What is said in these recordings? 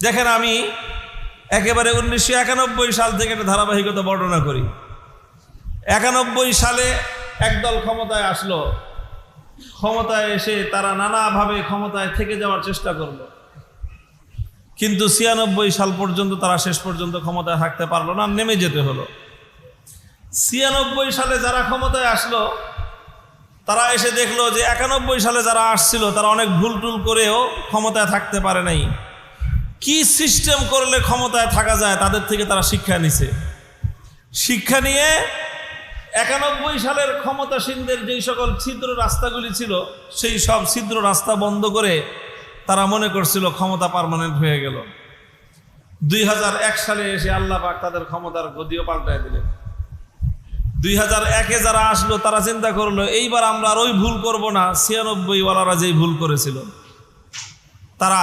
দেখেন, আমি একেবারে 1991 সাল থেকে একটা ধারাবাহিকতা বর্ণনা করি। 91 সালে একদল ক্ষমতায় আসলো। ক্ষমতায় এসে তারা নানাভাবে ক্ষমতায় থেকে যাওয়ার চেষ্টা করলো, কিন্তু 96 সাল পর্যন্ত তারা শেষ পর্যন্ত ক্ষমতায় থাকতে পারলো না, নেমে যেতে হলো। 96 সালে যারা ক্ষমতায় আসলো তারা এসে দেখলো যে 91 সালে যারা আসছিল তারা অনেক ভুল টুল করেও ক্ষমতায় থাকতে পারে নাই। কি সিস্টেম করলে ক্ষমতায় থাকা যায় তাদের থেকে তারা শিক্ষা নিছে। শিক্ষা নিয়ে 91 সালের ক্ষমতাসীনদের যেই সকল ছিদ্র রাস্তাগুলি ছিল সেই সব ছিদ্র রাস্তা বন্ধ করে তারা মনে করছিল ক্ষমতা পার্মানেন্ট হয়ে গেল। 2001 সালে এসে আল্লাহ পাক তাদের ক্ষমতার গদিও পাল্টায় দিলেন। 2001-এ যারা আসলো তারা চিন্তা করলো এইবার আমরা আর ওই ভুল করব না, 96-ওয়ালারা যেই ভুল করেছিল। তারা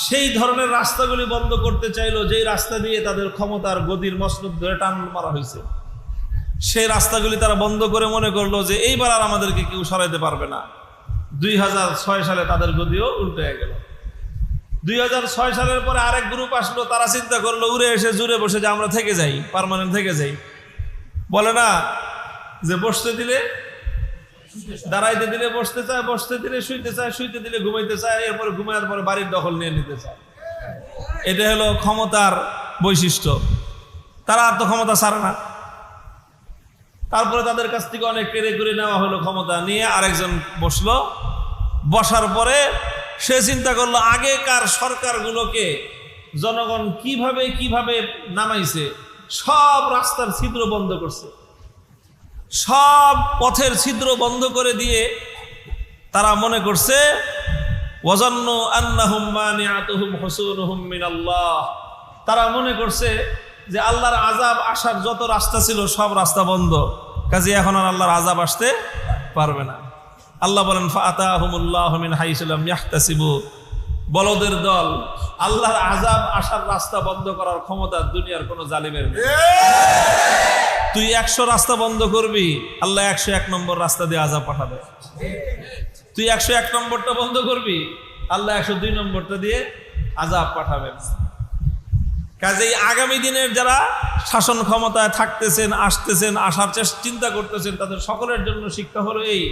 সেই ধরনের রাস্তাগুলি বন্ধ করতে চাইলো যেই রাস্তা দিয়ে তাদের ক্ষমতার গদির মসনদ ধরে টান মারা হয়েছে। সেই রাস্তাগুলি তারা বন্ধ করে মনে করলো যে এইবার আর আমাদেরকে কেউ সরাইতে পারবে না। 2006 সালে তাদের গদিও উল্টে গেল। 2006 সালের পরে আরেক গ্রুপ আসলো, তারা চিন্তা করলো উড়ে এসে জুড়ে বসে যে আমরা থেকে যাই, পার্মানেন্ট থেকে যাই। বলে না যে বসতে দিলে দাঁড়াইতে দিলে বসতে চায়, বসতে দিলে শুইতে চায়, শুইতে দিলে ঘুমাইতে চায়, এরপরে ঘুমানোর পরে বাড়ির দখল নিয়ে নিতে চায়। এটা হলো ক্ষমতার বৈশিষ্ট্য। তারা আর তো ক্ষমতা ছাড়ে না। তারপরে তাদের কাছ থেকে অনেক কেড়ে করে নেওয়া হলো ক্ষমতা, নিয়ে আরেকজন বসলো। বসার পরে সে চিন্তা করলো আগেকার সরকারগুলোকে জনগণ কিভাবে কিভাবে নামাইছে, সব রাস্তার ছিদ্র বন্ধ করছে, সব পথের ছিদ্র বন্ধ করে দিয়ে তারা মনে করছে ওয়াজান্নু আন্নাহুম মানিআতুহুম হুসুনুহুম মিনাল্লাহ। তারা মনে করছে যে আল্লাহর আযাব আসার যত রাস্তা ছিল সব রাস্তা বন্ধ, কাজে এখন আর আল্লাহর আযাব আসতে পারবে না। আল্লাহ বলেন ফাআতাহুমুল্লাহু মিন হাইসু লাম ইয়াহতাসিবু। বলদের দল, আল্লাহর আযাব আসার রাস্তা বন্ধ করার ক্ষমতা দুনিয়ার কোনো জালিমের নেই। তুই 100 রাস্তা বন্ধ করবি, আল্লাহ 101 নম্বর রাস্তা দিয়ে আযাব পাঠাবে। তুই 101 নম্বরটা বন্ধ করবি, আল্লাহ 102 নম্বরটা দিয়ে আযাব পাঠাবেন। কাজেই আগামী দিনের যারা শাসন ক্ষমতায় থাকতেছেন, আসতেছেন, আসার চিন্তা করতেছেন, তাদের সকলের জন্য শিক্ষা হলো এই,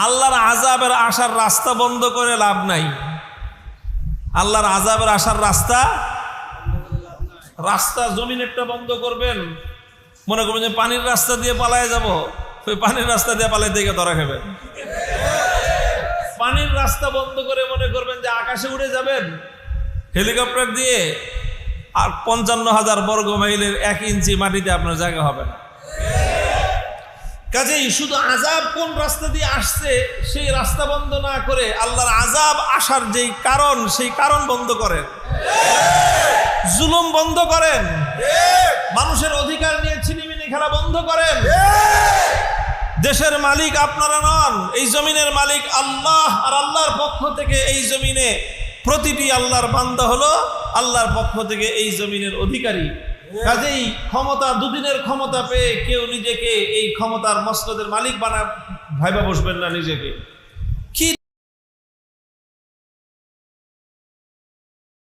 আল্লাহর আযাবের আসার রাস্তা বন্ধ করে লাভ নাই। আল্লাহর আযাবের আসার রাস্তা জমিনেরটা বন্ধ করবেন, মনে করবেন যে পানির রাস্তা দিয়ে পালায় যাব, ওই পানির রাস্তা দিয়ে পালাইতে গিয়ে ধরা খাবেন। পানির রাস্তা বন্ধ করে মনে করবেন যে আকাশে উড়ে যাবেন হেলিকপ্টার দিয়ে, আর 55,000 বর্গ মাইলের 1 ইঞ্চি মাটিতে আপনার জায়গা হবে না। কাজেই শুধু আযাব কোন রাস্তা দিয়ে আসছে সেই রাস্তা বন্ধ না করে আল্লাহর আযাব আসার যেই কারণ সেই কারণ বন্ধ করেন। জুলুম বন্ধ করেন, মানুষের অধিকার নিয়ে ছিনিমিনি খেলা বন্ধ করেন। দেশের মালিক আপনারা নন, এই জমিনের মালিক আল্লাহ, আর আল্লাহর পক্ষ থেকে এই জমিনে প্রতিটি আল্লাহর বান্দা হলো আল্লাহর পক্ষ থেকে এই জমিনের অধিকারী। কাজেই ক্ষমতা, দুদিনের ক্ষমতা পেয়ে কেউ নিজেকে এই ক্ষমতার মসনদের মালিক ভাইবা বসবেন না নিজেকে।